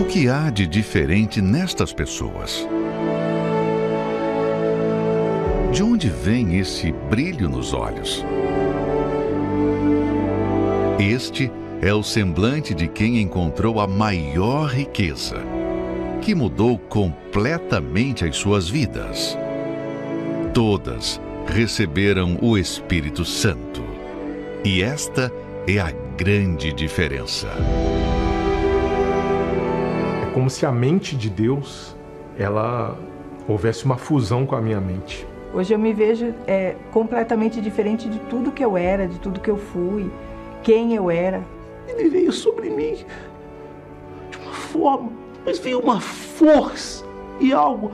que há de diferente nestas pessoas? De onde vem esse brilho nos olhos? Este é o semblante de quem encontrou a maior riqueza, que mudou completamente as suas vidas. Todas receberam o Espírito Santo. E esta é a grande diferença. É como se a mente de Deus, houvesse uma fusão com a minha mente. Hoje eu me vejo completamente diferente de tudo que eu era, de tudo que eu fui, quem eu era. Ele veio sobre mim de uma forma, mas veio uma força e algo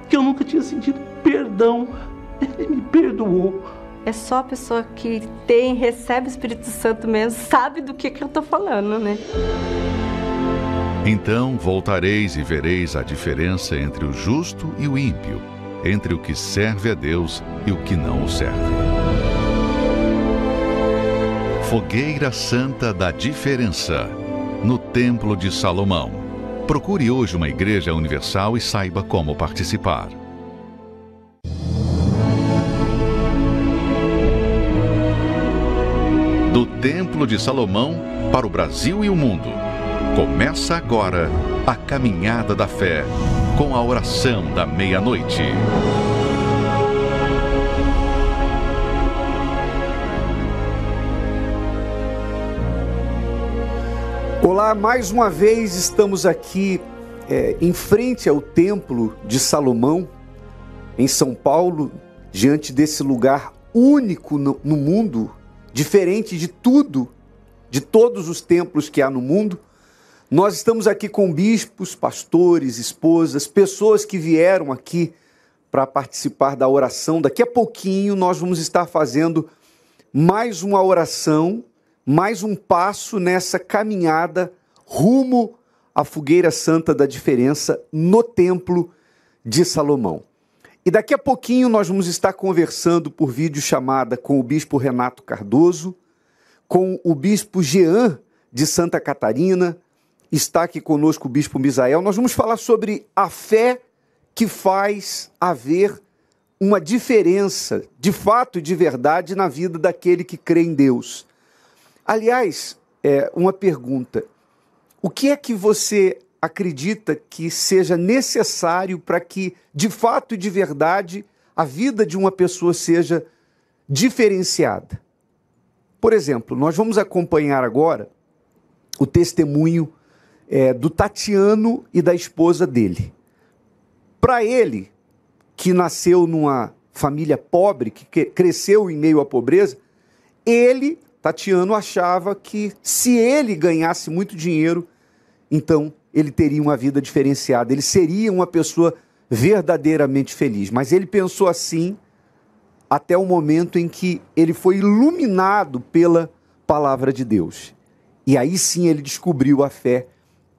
que eu nunca tinha sentido. Perdão. Ele me perdoou. É só a pessoa que recebe o Espírito Santo mesmo, sabe do que eu estou falando, né? Então voltareis e vereis a diferença entre o justo e o ímpio, entre o que serve a Deus e o que não o serve. Fogueira Santa da Diferença, no Templo de Salomão. Procure hoje uma igreja universal e saiba como participar. Do Templo de Salomão para o Brasil e o mundo. Começa agora a Caminhada da Fé, com a oração da meia-noite. Olá, mais uma vez estamos aqui em frente ao Templo de Salomão, em São Paulo, diante desse lugar único no mundo, diferente de tudo, de todos os templos que há no mundo. Nós estamos aqui com bispos, pastores, esposas, pessoas que vieram aqui para participar da oração. Daqui a pouquinho nós vamos estar fazendo mais uma oração, mais um passo nessa caminhada rumo à Fogueira Santa da Diferença no Templo de Salomão. E daqui a pouquinho nós vamos estar conversando por videochamada com o bispo Renato Cardoso, com o bispo Jean de Santa Catarina, está aqui conosco o bispo Misael. Nós vamos falar sobre a fé que faz haver uma diferença, de fato e de verdade, na vida daquele que crê em Deus. Aliás, uma pergunta: o que é que você acredita que seja necessário para que, de fato e de verdade, a vida de uma pessoa seja diferenciada? Por exemplo, nós vamos acompanhar agora o testemunho do Tatiano e da esposa dele. Para ele, que nasceu numa família pobre, que cresceu em meio à pobreza, Tatiano, achava que se ele ganhasse muito dinheiro, então ele teria uma vida diferenciada, ele seria uma pessoa verdadeiramente feliz. Mas ele pensou assim até o momento em que ele foi iluminado pela palavra de Deus. E aí sim ele descobriu a fé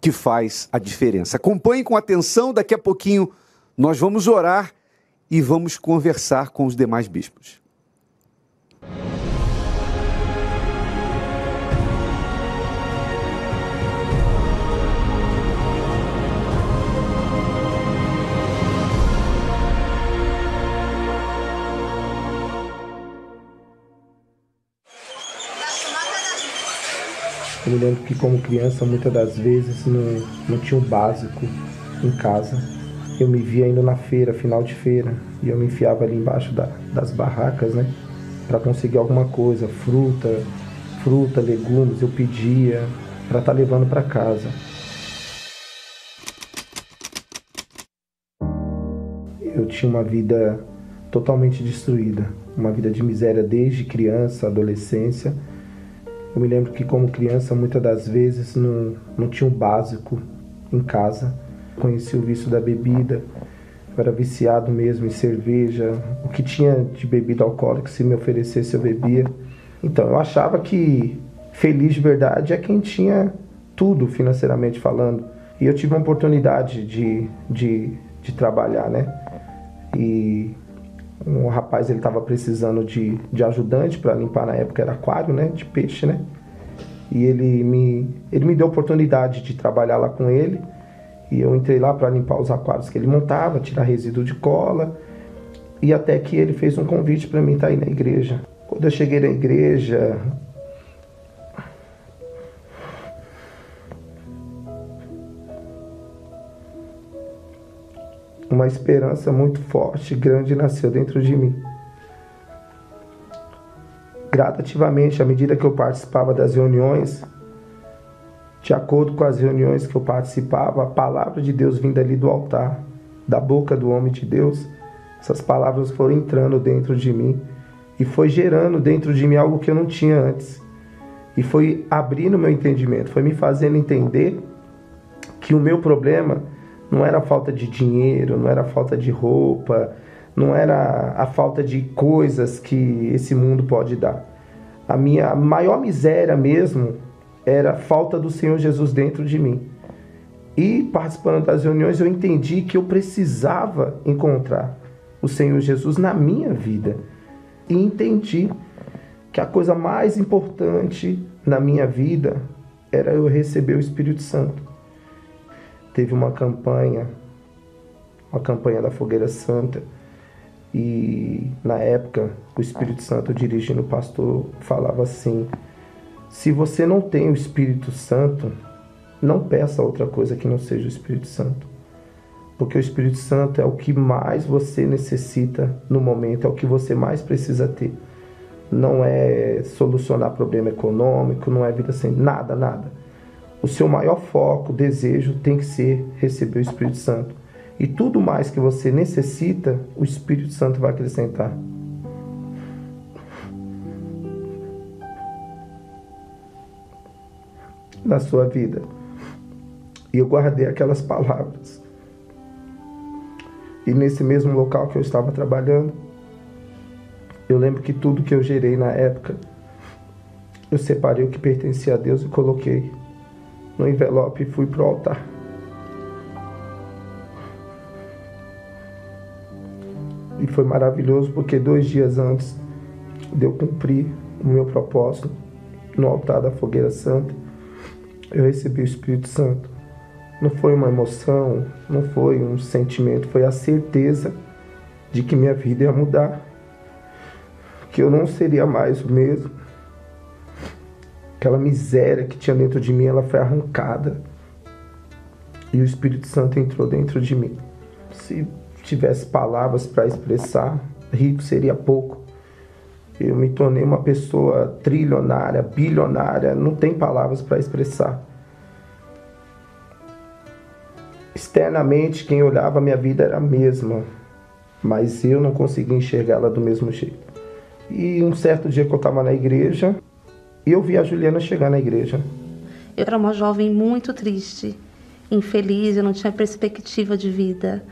que faz a diferença. Acompanhe com atenção, daqui a pouquinho nós vamos orar e vamos conversar com os demais bispos. Eu me lembro que, como criança, muitas das vezes não tinha o básico em casa. Eu me via indo na feira, final de feira, e eu me enfiava ali embaixo das barracas, né, para conseguir alguma coisa, fruta, legumes, eu pedia para estar levando para casa. Eu tinha uma vida totalmente destruída, uma vida de miséria desde criança, adolescência. Eu me lembro que, como criança, muitas das vezes não tinha o básico em casa. Conheci o vício da bebida, eu era viciado mesmo em cerveja. O que tinha de bebida alcoólica, se me oferecesse, eu bebia. Então, eu achava que feliz de verdade é quem tinha tudo, financeiramente falando. E eu tive uma oportunidade de trabalhar, né? E um rapaz, ele estava precisando de ajudante para limpar, na época era aquário, né, de peixe, né? E ele me deu a oportunidade de trabalhar lá com ele. E eu entrei lá para limpar os aquários que ele montava, tirar resíduo de cola. E até que ele fez um convite para mim estar aí na igreja. Quando eu cheguei na igreja, uma esperança muito forte, grande, nasceu dentro de mim. Gradativamente, à medida que eu participava das reuniões, de acordo com as reuniões que eu participava, a palavra de Deus vinda ali do altar, da boca do homem de Deus, essas palavras foram entrando dentro de mim e foi gerando dentro de mim algo que eu não tinha antes. E foi abrindo meu entendimento, foi me fazendo entender que o meu problema não era a falta de dinheiro, não era a falta de roupa, não era a falta de coisas que esse mundo pode dar. A minha maior miséria mesmo era a falta do Senhor Jesus dentro de mim. E participando das reuniões eu entendi que eu precisava encontrar o Senhor Jesus na minha vida. E entendi que a coisa mais importante na minha vida era eu receber o Espírito Santo. Teve uma campanha da Fogueira Santa, e na época o Espírito Santo dirigindo o pastor falava assim: se você não tem o Espírito Santo, não peça outra coisa que não seja o Espírito Santo. Porque o Espírito Santo é o que mais você necessita no momento, é o que você mais precisa ter. Não é solucionar problema econômico, não é vida sem nada. O seu maior foco, desejo, tem que ser receber o Espírito Santo. E tudo mais que você necessita, o Espírito Santo vai acrescentar. Na sua vida. E eu guardei aquelas palavras. E nesse mesmo local que eu estava trabalhando, eu lembro que tudo que eu gerei na época, eu separei o que pertencia a Deus e coloquei no envelope e fui pro altar. E foi maravilhoso porque 2 dias antes de eu cumprir o meu propósito no altar da Fogueira Santa, eu recebi o Espírito Santo. Não foi uma emoção, não foi um sentimento, foi a certeza de que minha vida ia mudar, que eu não seria mais o mesmo. Aquela miséria que tinha dentro de mim, ela foi arrancada e o Espírito Santo entrou dentro de mim. Se tivesse palavras para expressar, rico seria pouco. Eu me tornei uma pessoa trilionária, bilionária, não tem palavras para expressar. Externamente, quem olhava a minha vida era a mesma, mas eu não conseguia enxergá-la do mesmo jeito. E um certo dia que eu estava na igreja, eu vi a Juliana chegar na igreja. Eu era uma jovem muito triste, infeliz, eu não tinha perspectiva de vida.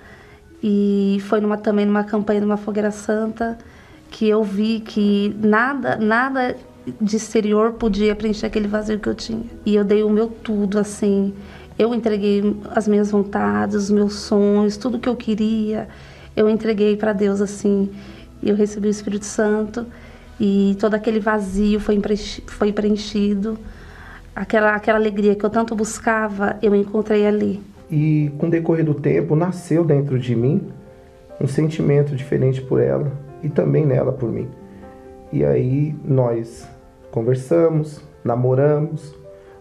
E foi também numa campanha de uma Fogueira Santa que eu vi que nada de exterior podia preencher aquele vazio que eu tinha. E eu dei o meu tudo, assim. Eu entreguei as minhas vontades, os meus sonhos, tudo que eu queria, eu entreguei para Deus, assim. E eu recebi o Espírito Santo e todo aquele vazio foi preenchido. Aquela alegria que eu tanto buscava, eu encontrei ali. E com o decorrer do tempo, nasceu dentro de mim um sentimento diferente por ela e também nela por mim. E aí nós conversamos, namoramos,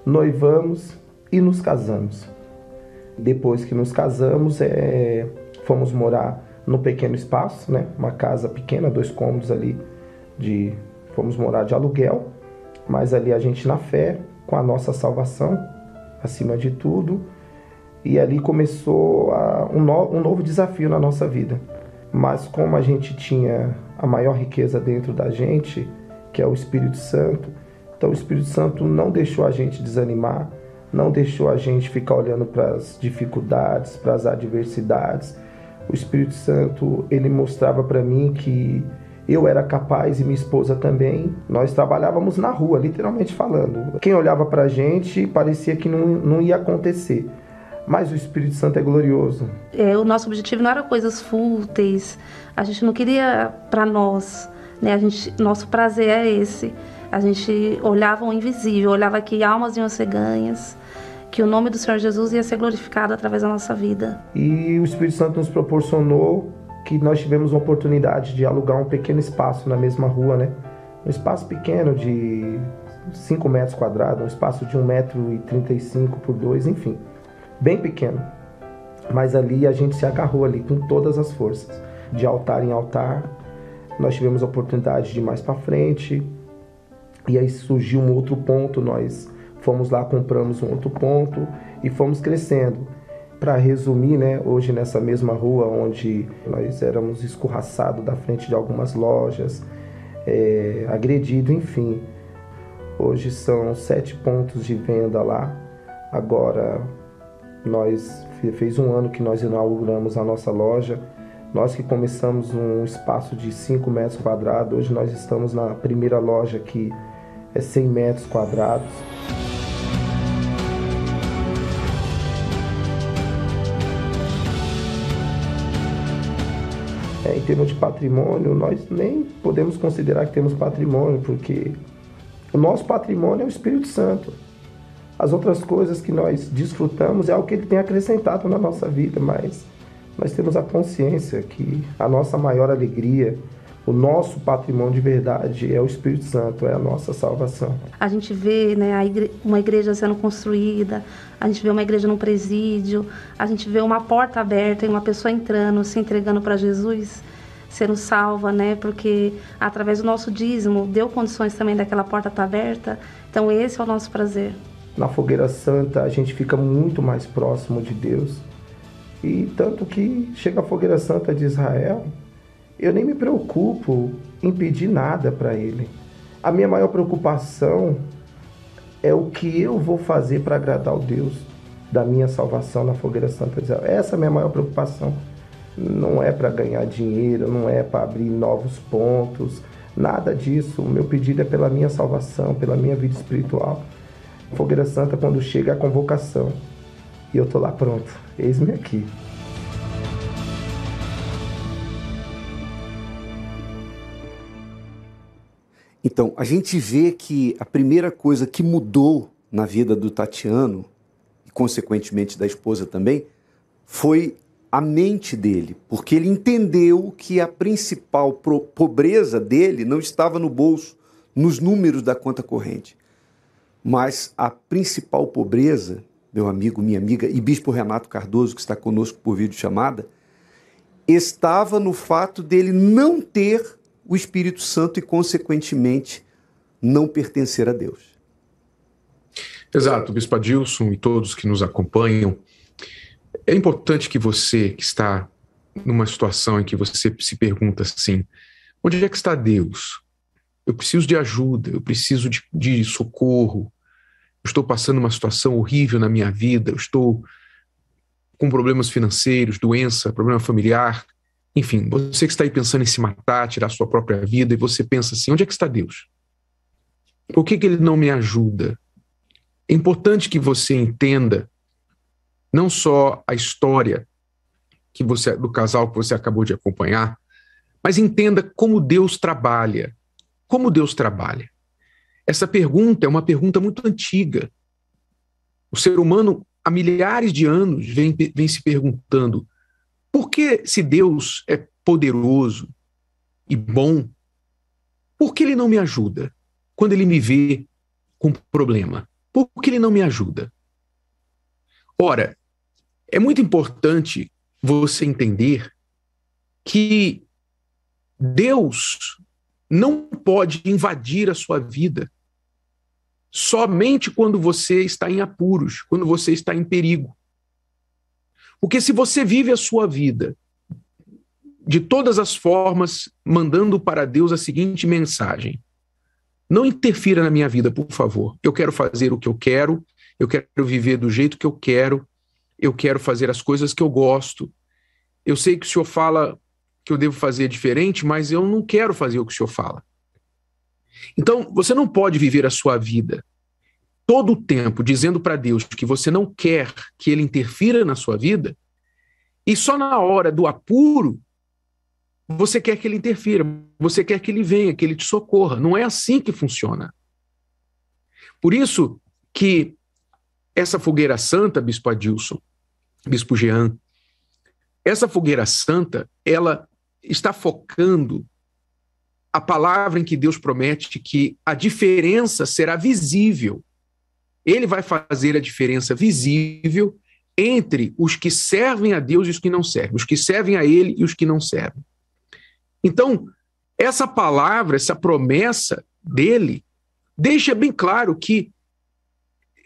noivamos e nos casamos. Depois que nos casamos, fomos morar num pequeno espaço, né? Uma casa pequena, 2 cômodos ali. Fomos morar de aluguel, mas ali a gente na fé, com a nossa salvação, acima de tudo. E ali começou um novo desafio na nossa vida. Mas como a gente tinha a maior riqueza dentro da gente, que é o Espírito Santo, então o Espírito Santo não deixou a gente desanimar, não deixou a gente ficar olhando para as dificuldades, para as adversidades. O Espírito Santo, ele mostrava para mim que eu era capaz e minha esposa também. Nós trabalhávamos na rua, literalmente falando. Quem olhava para a gente parecia que não ia acontecer. Mas o Espírito Santo é glorioso. O nosso objetivo não era coisas fúteis. A gente não queria para nós, né? Nosso prazer é esse. A gente olhava o invisível, olhava que almas iam ser ganhas. que o nome do Senhor Jesus ia ser glorificado através da nossa vida. E o Espírito Santo nos proporcionou que nós tivemos uma oportunidade de alugar um pequeno espaço na mesma rua, né? Um espaço pequeno de 5 metros quadrados, um espaço de 1,35 m por 2, enfim, bem pequeno. Mas ali a gente se agarrou ali com todas as forças, de altar em altar. Nós tivemos a oportunidade de ir mais para frente, e aí surgiu um outro ponto, nós fomos lá, compramos um outro ponto e fomos crescendo. Para resumir, né, hoje nessa mesma rua onde nós éramos escorraçados da frente de algumas lojas, agredido, enfim. Hoje são 7 pontos de venda lá. Agora, fez um ano que nós inauguramos a nossa loja. Nós que começamos um espaço de 5 metros quadrados, hoje nós estamos na primeira loja que é 100 metros quadrados. Em termos de patrimônio, nós nem podemos considerar que temos patrimônio, porque o nosso patrimônio é o Espírito Santo. As outras coisas que nós desfrutamos é algo que ele tem acrescentado na nossa vida, mas nós temos a consciência que a nossa maior alegria, o nosso patrimônio de verdade é o Espírito Santo, é a nossa salvação. A gente vê, né, uma igreja sendo construída, a gente vê uma igreja num presídio, a gente vê uma porta aberta e uma pessoa entrando, se entregando para Jesus, sendo salva, né, porque através do nosso dízimo deu condições também daquela porta estar aberta. Então esse é o nosso prazer. Na Fogueira Santa a gente fica muito mais próximo de Deus, e tanto que chega a Fogueira Santa de Israel, eu nem me preocupo em pedir nada para Ele. A minha maior preocupação é o que eu vou fazer para agradar o Deus da minha salvação na Fogueira Santa de Israel. Essa é a minha maior preocupação. Não é para ganhar dinheiro, não é para abrir novos pontos, nada disso. O meu pedido é pela minha salvação, pela minha vida espiritual. Fogueira Santa, quando chega a convocação, e eu estou lá pronto, eis-me aqui. Então, a gente vê que a primeira coisa que mudou na vida do Tatiano, e consequentemente da esposa também, foi a mente dele, porque ele entendeu que a principal pobreza dele não estava no bolso, nos números da conta corrente, mas a principal pobreza, meu amigo, minha amiga, e Bispo Renato Cardoso, que está conosco por videochamada, estava no fato dele não ter o Espírito Santo e, consequentemente, não pertencer a Deus. Exato, Bispo Adilson e todos que nos acompanham. É importante que você, que está numa situação em que você se pergunta assim, onde é que está Deus? Eu preciso de ajuda, eu preciso de socorro, eu estou passando uma situação horrível na minha vida, eu estou com problemas financeiros, doença, problema familiar. Enfim, você que está aí pensando em se matar, tirar sua própria vida, e você pensa assim, onde é que está Deus? Por que ele não me ajuda? É importante que você entenda não só a história do casal que você acabou de acompanhar, mas entenda como Deus trabalha. Como Deus trabalha? Essa pergunta é uma pergunta muito antiga. O ser humano, há milhares de anos, vem se perguntando: por que, se Deus é poderoso e bom, por que ele não me ajuda quando ele me vê com problema? Por que ele não me ajuda? Ora, é muito importante você entender que Deus não pode invadir a sua vida somente quando você está em apuros, quando você está em perigo. Porque se você vive a sua vida de todas as formas, mandando para Deus a seguinte mensagem: não interfira na minha vida, por favor. Eu quero fazer o que eu quero viver do jeito que eu quero fazer as coisas que eu gosto. Eu sei que o Senhor fala que eu devo fazer diferente, mas eu não quero fazer o que o Senhor fala. Então, você não pode viver a sua vida todo o tempo dizendo para Deus que você não quer que Ele interfira na sua vida, e só na hora do apuro você quer que Ele interfira, você quer que Ele venha, que Ele te socorra. Não é assim que funciona. Por isso que essa fogueira santa, Bispo Adilson, Bispo Jean, essa fogueira santa, ela está focando a palavra em que Deus promete que a diferença será visível. Ele vai fazer a diferença visível entre os que servem a Deus e os que não servem, os que servem a Ele e os que não servem. Então, essa palavra, essa promessa dele, deixa bem claro que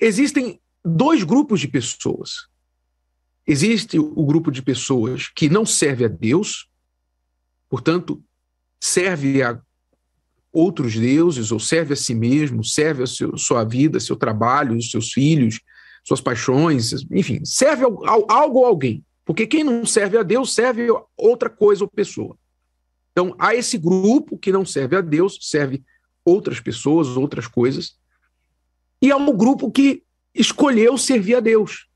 existem dois grupos de pessoas. Existe o grupo de pessoas que não serve a Deus, portanto, serve a outros deuses, ou serve a si mesmo, serve a sua vida, seu trabalho, os seus filhos, suas paixões, enfim, serve algo ou alguém. Porque quem não serve a Deus serve outra coisa ou pessoa. Então, há esse grupo que não serve a Deus, serve outras pessoas, outras coisas, e há um grupo que escolheu servir a Deus.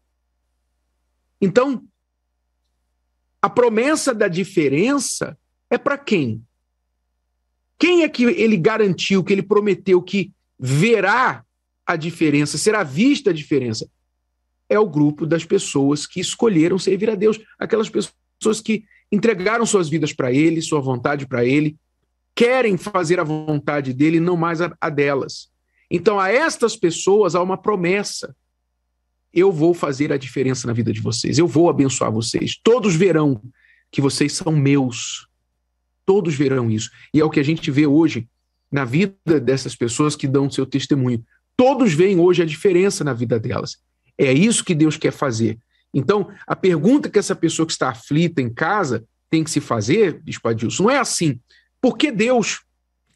Então, a promessa da diferença é para quem? Quem é que ele garantiu, que ele prometeu que verá a diferença, será vista a diferença? É o grupo das pessoas que escolheram servir a Deus, aquelas pessoas que entregaram suas vidas para Ele, sua vontade para Ele, querem fazer a vontade dEle, não mais a delas. Então, a estas pessoas há uma promessa. Eu vou fazer a diferença na vida de vocês, eu vou abençoar vocês. Todos verão que vocês são meus. Todos verão isso. E é o que a gente vê hoje na vida dessas pessoas que dão seu testemunho. Todos veem hoje a diferença na vida delas. É isso que Deus quer fazer. Então, a pergunta que essa pessoa que está aflita em casa tem que se fazer, Bispo Adilson, não é assim: por que Deus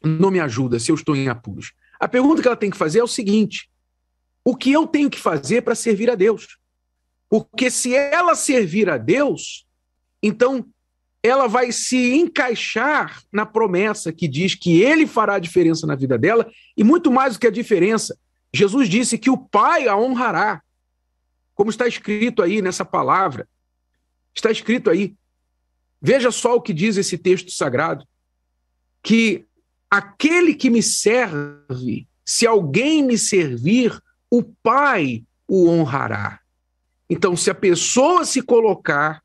não me ajuda se eu estou em apuros? A pergunta que ela tem que fazer é o seguinte: o que eu tenho que fazer para servir a Deus? Porque se ela servir a Deus, então ela vai se encaixar na promessa que diz que Ele fará a diferença na vida dela, e muito mais do que a diferença, Jesus disse que o Pai a honrará. Como está escrito aí nessa palavra, está escrito aí, veja só o que diz esse texto sagrado, que aquele que me serve, se alguém me servir, o Pai o honrará. Então, se a pessoa se colocar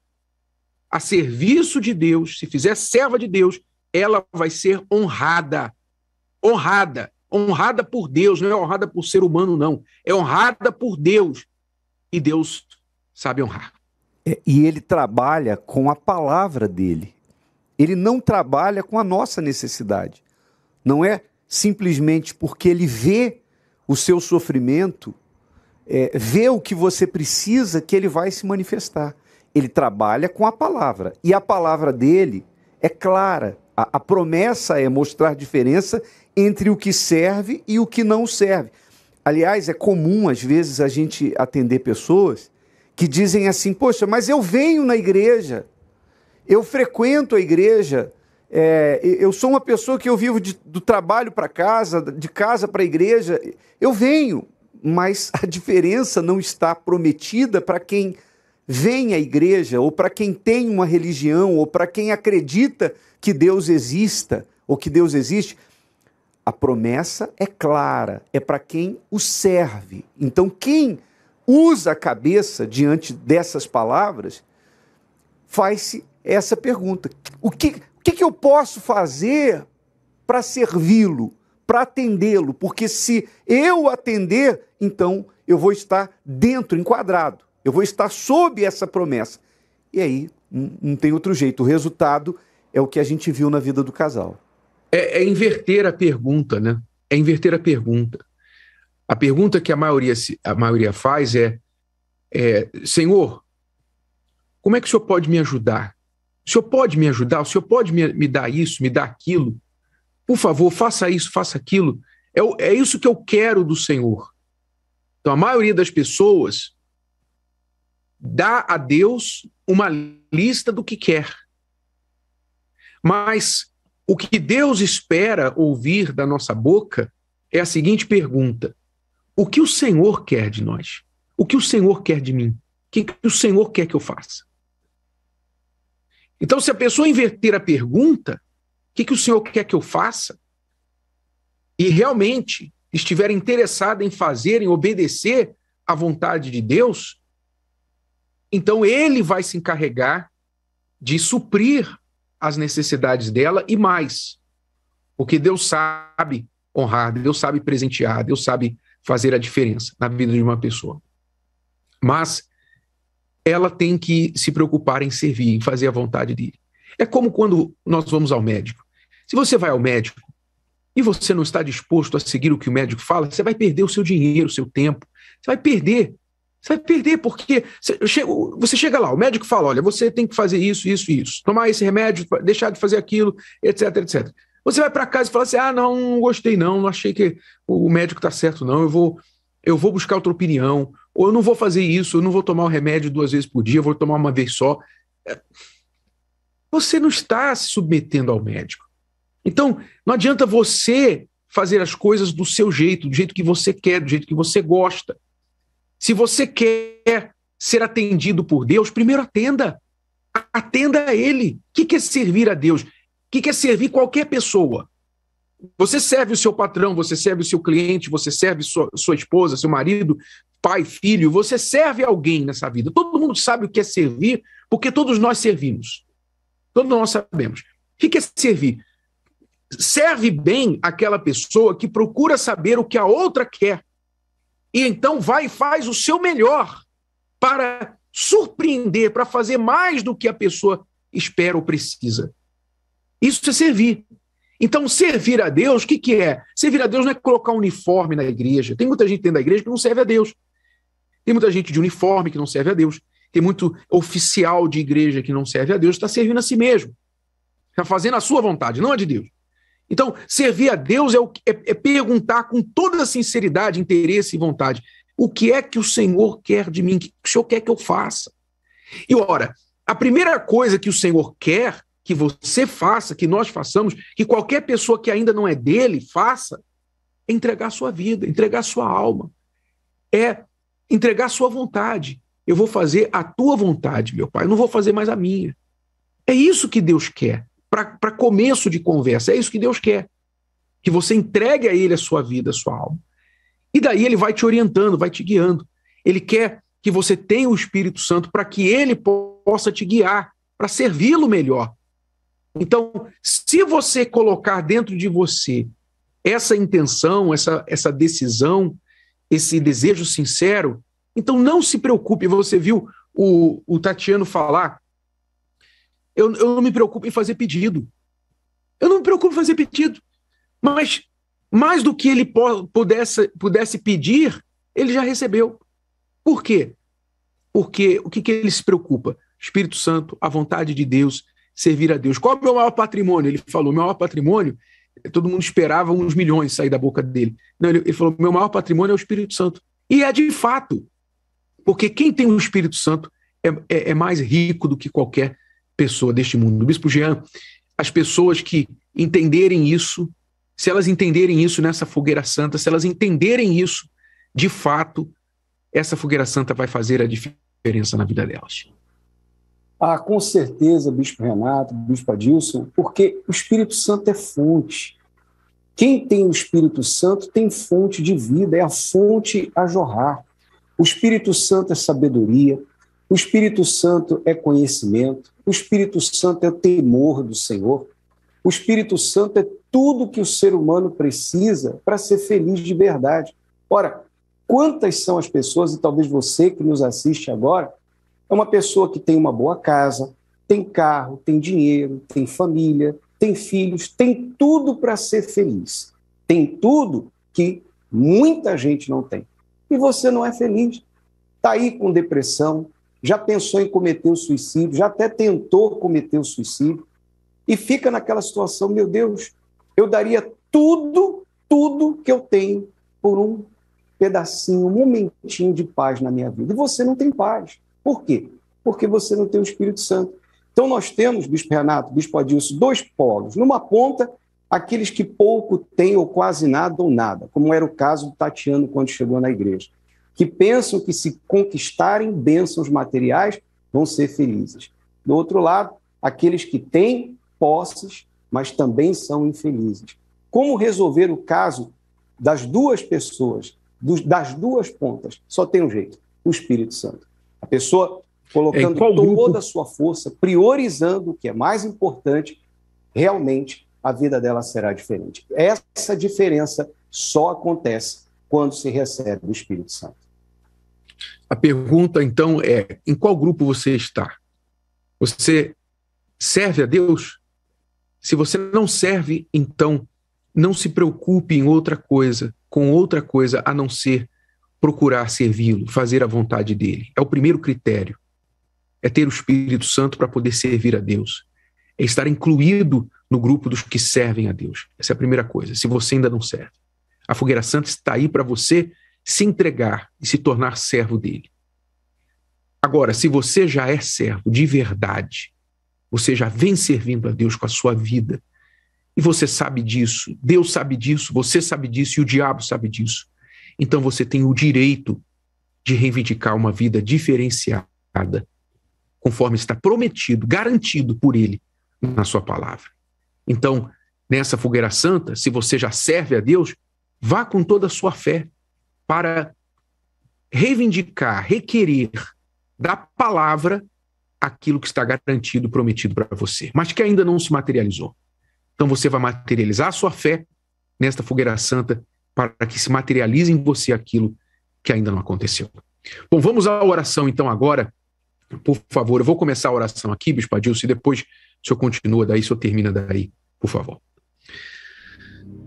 a serviço de Deus, se fizer serva de Deus, ela vai ser honrada. Honrada. Honrada por Deus, não é honrada por ser humano, não. É honrada por Deus. E Deus sabe honrar. E ele trabalha com a palavra dele. Ele não trabalha com a nossa necessidade. Não é simplesmente porque ele vê o seu sofrimento, vê o que você precisa, que ele vai se manifestar. Ele trabalha com a palavra. E a palavra dele é clara. A promessa é mostrar diferença entre o que serve e o que não serve. Aliás, é comum, às vezes, a gente atender pessoas que dizem assim: poxa, mas eu venho na igreja, eu frequento a igreja, eu sou uma pessoa que eu vivo do trabalho para casa, de casa para a igreja, eu venho, mas a diferença não está prometida para quem vem à igreja, ou para quem tem uma religião, ou para quem acredita que Deus exista, ou que Deus existe. A promessa é clara, é para quem o serve. Então, quem usa a cabeça diante dessas palavras, faz-se essa pergunta: o que eu posso fazer para servi-lo, para atendê-lo? Porque se eu atender, então eu vou estar dentro, enquadrado, eu vou estar sob essa promessa. E aí, não tem outro jeito. O resultado é o que a gente viu na vida do casal. É inverter a pergunta, né? É inverter a pergunta. A pergunta que a maioria faz é: Senhor, como é que o Senhor pode me ajudar? O Senhor pode me ajudar? O Senhor pode me dar isso, me dar aquilo? Por favor, faça isso, faça aquilo. É isso que eu quero do Senhor. Então, a maioria das pessoas dá a Deus uma lista do que quer. Mas o que Deus espera ouvir da nossa boca é a seguinte pergunta: o que o Senhor quer de nós? O que o Senhor quer de mim? O que o Senhor quer que eu faça? Então, se a pessoa inverter a pergunta, o que o Senhor quer que eu faça? E realmente estiver interessada em fazer, em obedecer a vontade de Deus, então ele vai se encarregar de suprir as necessidades dela e mais. Porque Deus sabe honrar, Deus sabe presentear, Deus sabe fazer a diferença na vida de uma pessoa. Mas ela tem que se preocupar em servir, em fazer a vontade dele. É como quando nós vamos ao médico. Se você vai ao médico e você não está disposto a seguir o que o médico fala, você vai perder o seu dinheiro, o seu tempo. Você vai perder. Você vai perder porque você chega lá, o médico fala, olha, você tem que fazer isso, isso e isso. Tomar esse remédio, deixar de fazer aquilo, etc, etc. Você vai para casa e fala assim, não gostei não achei que o médico está certo não, eu vou buscar outra opinião, ou eu não vou fazer isso, eu não vou tomar o remédio 2 vezes por dia, eu vou tomar uma vez só. Você não está se submetendo ao médico. Então, não adianta você fazer as coisas do seu jeito, do jeito que você quer, do jeito que você gosta. Se você quer ser atendido por Deus, primeiro atenda. Atenda a Ele. O que é servir a Deus? O que é servir qualquer pessoa? Você serve o seu patrão, você serve o seu cliente, você serve sua esposa, seu marido, pai, filho, você serve alguém nessa vida. Todo mundo sabe o que é servir, porque todos nós servimos. Todos nós sabemos. O que é servir? Serve bem aquela pessoa que procura saber o que a outra quer. E então vai e faz o seu melhor para surpreender, para fazer mais do que a pessoa espera ou precisa. Isso é servir. Então, servir a Deus, o que é? Servir a Deus não é colocar um uniforme na igreja. Tem muita gente dentro da igreja que não serve a Deus. Tem muita gente de uniforme que não serve a Deus. Tem muito oficial de igreja que não serve a Deus, está servindo a si mesmo. Está fazendo a sua vontade, não a de Deus. Então, servir a Deus é perguntar com toda a sinceridade, interesse e vontade, o que é que o Senhor quer de mim? O que o Senhor quer que eu faça? E, ora, a primeira coisa que o Senhor quer que você faça, que nós façamos, que qualquer pessoa que ainda não é dele faça, é entregar sua vida, entregar sua alma, é entregar sua vontade. Eu vou fazer a tua vontade, meu Pai, eu não vou fazer mais a minha. É isso que Deus quer. Para começo de conversa, é isso que Deus quer. Que você entregue a Ele a sua vida, a sua alma. E daí Ele vai te orientando, vai te guiando. Ele quer que você tenha o Espírito Santo para que Ele possa te guiar, para servi-lo melhor. Então, se você colocar dentro de você essa intenção, essa decisão, esse desejo sincero, então não se preocupe. Você viu o Tatiano falar, eu não me preocupo em fazer pedido. Eu não me preocupo em fazer pedido. Mas mais do que ele pudesse pedir, ele já recebeu. Por quê? Porque o que ele se preocupa? Espírito Santo, a vontade de Deus, servir a Deus. Qual é o meu maior patrimônio? Ele falou, meu maior patrimônio, todo mundo esperava uns milhões sair da boca dele. Não, ele falou, meu maior patrimônio é o Espírito Santo. E é de fato. Porque quem tem o Espírito Santo é mais rico do que qualquer pessoa deste mundo. O Bispo Jean, as pessoas que entenderem isso, se elas entenderem isso nessa fogueira santa, se elas entenderem isso, de fato, essa fogueira santa vai fazer a diferença na vida delas. Com certeza, Bispo Renato, Bispo Adilson, porque o Espírito Santo é fonte. Quem tem o Espírito Santo tem fonte de vida, é a fonte a jorrar. O Espírito Santo é sabedoria, o Espírito Santo é conhecimento, o Espírito Santo é o temor do Senhor, o Espírito Santo é tudo que o ser humano precisa para ser feliz de verdade. Ora, quantas são as pessoas, e talvez você que nos assiste agora, é uma pessoa que tem uma boa casa, tem carro, tem dinheiro, tem família, tem filhos, tem tudo para ser feliz. Tem tudo que muita gente não tem. E você não é feliz. Está aí com depressão, já pensou em cometer o suicídio, já até tentou cometer o suicídio, e fica naquela situação, meu Deus, eu daria tudo que eu tenho por um pedacinho, um momentinho de paz na minha vida. E você não tem paz. Por quê? Porque você não tem o Espírito Santo. Então nós temos, Bispo Renato, Bispo Adilson, 2 polos. Numa ponta, aqueles que pouco têm ou quase nada ou nada, como era o caso do Tatiano quando chegou na igreja, que pensam que se conquistarem bênçãos materiais, vão ser felizes. Do outro lado, aqueles que têm posses, mas também são infelizes. Como resolver o caso das 2 pessoas? das duas pontas. Só tem um jeito, o Espírito Santo. A pessoa colocando toda a sua força, priorizando o que é mais importante, realmente a vida dela será diferente. Essa diferença só acontece quando se recebe o Espírito Santo. A pergunta, então, é: em qual grupo você está? Você serve a Deus? Se você não serve, então não se preocupe em com outra coisa a não ser procurar servi-lo, fazer a vontade dele. É o primeiro critério. É ter o Espírito Santo para poder servir a Deus. É estar incluído no grupo dos que servem a Deus. Essa é a primeira coisa, se você ainda não serve. A Fogueira Santa está aí para você se entregar e se tornar servo dele. Agora, se você já é servo de verdade, você já vem servindo a Deus com a sua vida, e você sabe disso, Deus sabe disso, você sabe disso e o diabo sabe disso, então você tem o direito de reivindicar uma vida diferenciada, conforme está prometido, garantido por ele na sua palavra. Então, nessa Fogueira Santa, se você já serve a Deus, vá com toda a sua fé para reivindicar, requerer da palavra aquilo que está garantido, prometido para você, mas que ainda não se materializou. Então você vai materializar a sua fé nesta Fogueira Santa para que se materialize em você aquilo que ainda não aconteceu. Bom, vamos à oração então agora. Por favor, eu vou começar a oração aqui, Bispo Adilson, e depois o senhor continua daí, o senhor termina daí, por favor.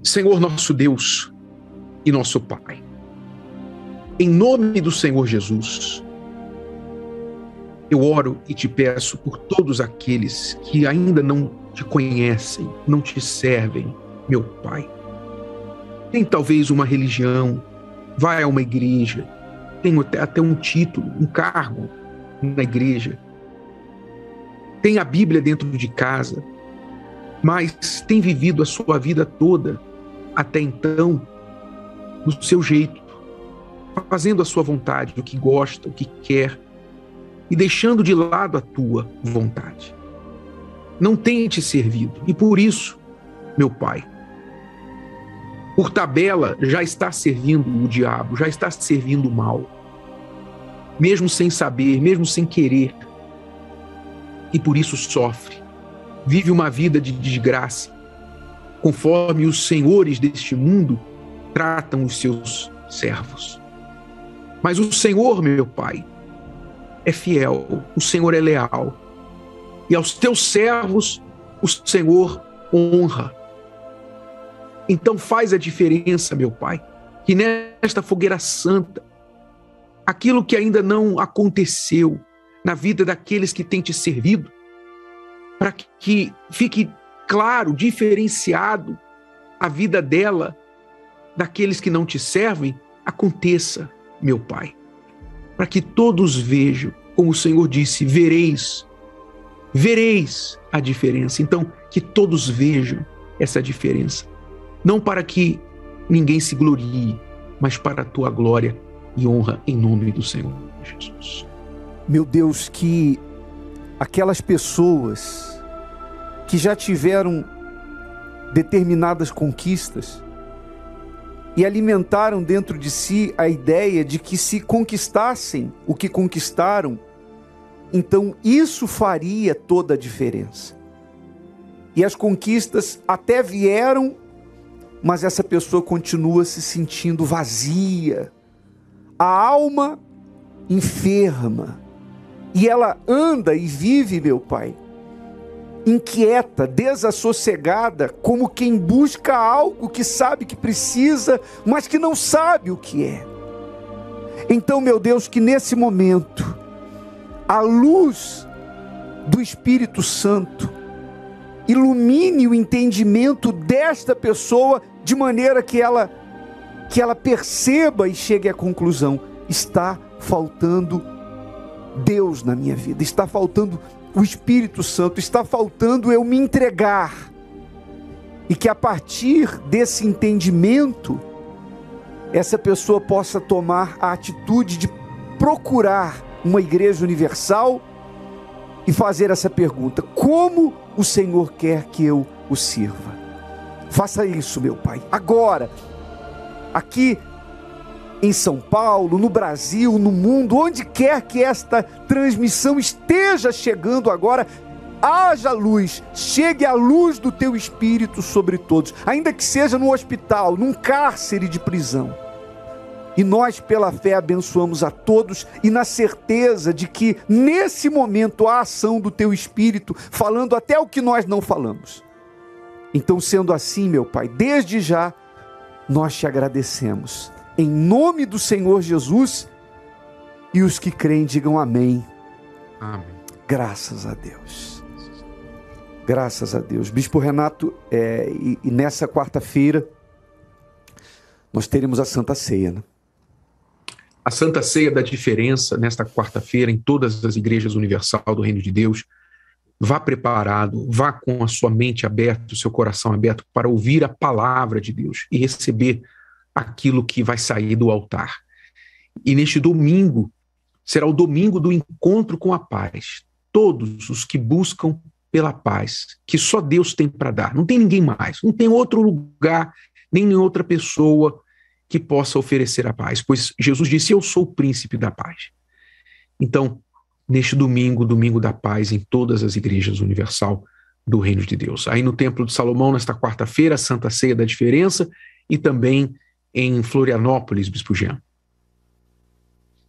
Senhor nosso Deus e nosso Pai, em nome do Senhor Jesus, eu oro e te peço por todos aqueles que ainda não te conhecem, não te servem, meu Pai. Tem talvez uma religião, vai a uma igreja, tem até um título, um cargo na igreja, tem a Bíblia dentro de casa, mas tem vivido a sua vida toda, até então, do seu jeito, fazendo a sua vontade, o que gosta, o que quer, e deixando de lado a tua vontade. Não tem te servido, e por isso, meu Pai, por tabela, já está servindo o diabo, já está servindo o mal, mesmo sem saber, mesmo sem querer, e por isso sofre, vive uma vida de desgraça, conforme os senhores deste mundo tratam os seus servos. Mas o Senhor, meu Pai, é fiel, o Senhor é leal, e aos teus servos o Senhor honra. Então faz a diferença, meu Pai, que nesta Fogueira Santa, aquilo que ainda não aconteceu na vida daqueles que têm te servido, para que fique claro, diferenciado a vida dela daqueles que não te servem, aconteça, meu Pai, para que todos vejam, como o Senhor disse, vereis a diferença. Então, que todos vejam essa diferença, não para que ninguém se glorie, mas para a tua glória e honra em nome do Senhor Jesus. Meu Deus, que aquelas pessoas que já tiveram determinadas conquistas e alimentaram dentro de si a ideia de que se conquistassem o que conquistaram, então isso faria toda a diferença. E as conquistas até vieram, mas essa pessoa continua se sentindo vazia, a alma enferma, e ela anda e vive, meu Pai, inquieta, desassossegada, como quem busca algo que sabe que precisa, mas que não sabe o que é. Então, meu Deus, que nesse momento, a luz do Espírito Santo ilumine o entendimento desta pessoa, de maneira que ela perceba e chegue à conclusão: está faltando Deus na minha vida, está faltando o Espírito Santo, está faltando eu me entregar. E que a partir desse entendimento, essa pessoa possa tomar a atitude de procurar uma igreja universal e fazer essa pergunta: como o Senhor quer que eu o sirva? Faça isso, meu Pai, agora, aqui em São Paulo, no Brasil, no mundo, onde quer que esta transmissão esteja chegando agora, haja luz, chegue a luz do teu Espírito sobre todos, ainda que seja no hospital, num cárcere de prisão. E nós, pela fé, abençoamos a todos e na certeza de que, nesse momento, há ação do Teu Espírito, falando até o que nós não falamos. Então, sendo assim, meu Pai, desde já, nós Te agradecemos. Em nome do Senhor Jesus, e os que creem digam amém. Amém. Graças a Deus. Graças a Deus. Bispo Renato, e nessa quarta-feira, nós teremos a Santa Ceia, né? A Santa Ceia da Diferença, nesta quarta-feira, em todas as igrejas universal do Reino de Deus. Vá preparado, vá com a sua mente aberta, o seu coração aberto para ouvir a palavra de Deus e receber aquilo que vai sair do altar. E neste domingo, será o domingo do encontro com a paz. Todos os que buscam pela paz, que só Deus tem para dar. Não tem ninguém mais, não tem outro lugar, nem outra pessoa que possa oferecer a paz, pois Jesus disse: eu sou o príncipe da paz. Então, neste domingo, domingo da paz, em todas as igrejas universal do Reino de Deus. Aí no Templo de Salomão, nesta quarta-feira, a Santa Ceia da Diferença, e também em Florianópolis, Bispo Jean.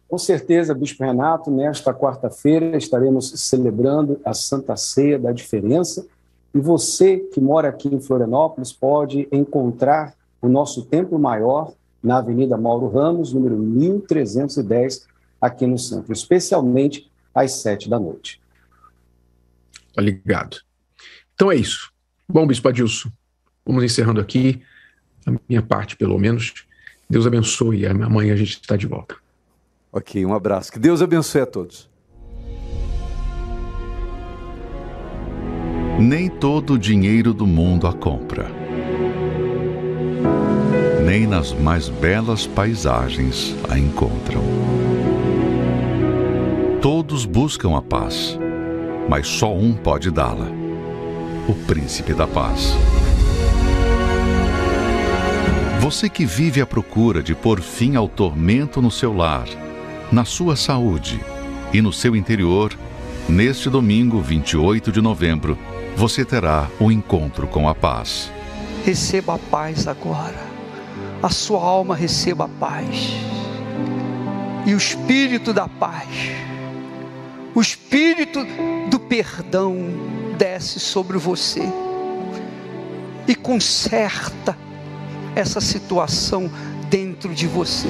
Com certeza, Bispo Renato, nesta quarta-feira estaremos celebrando a Santa Ceia da Diferença, e você que mora aqui em Florianópolis pode encontrar o nosso Templo Maior na Avenida Mauro Ramos, número 1310, aqui no centro, especialmente às 7 da noite. Tá ligado. Então é isso. Bom, Bispo Adilson, vamos encerrando aqui, a minha parte pelo menos. Deus abençoe, amanhã a gente está de volta. Ok, um abraço. Que Deus abençoe a todos. Nem todo o dinheiro do mundo a compra. Nem nas mais belas paisagens a encontram. Todos buscam a paz, mas só um pode dá-la: o Príncipe da Paz. Você que vive à procura de pôr fim ao tormento no seu lar, na sua saúde e no seu interior, neste domingo, 28 de novembro, você terá um encontro com a paz. Receba a paz agora. A sua alma receba a paz. E o Espírito da paz, o Espírito do perdão desce sobre você e conserta essa situação dentro de você.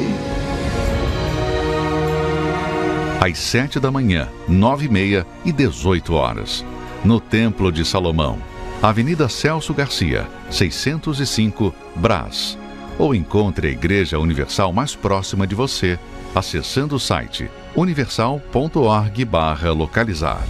Às 7 da manhã, 9h30 e 18 horas, no Templo de Salomão, Avenida Celso Garcia, 605, Brás. Ou encontre a Igreja Universal mais próxima de você, acessando o site universal.org/localizar.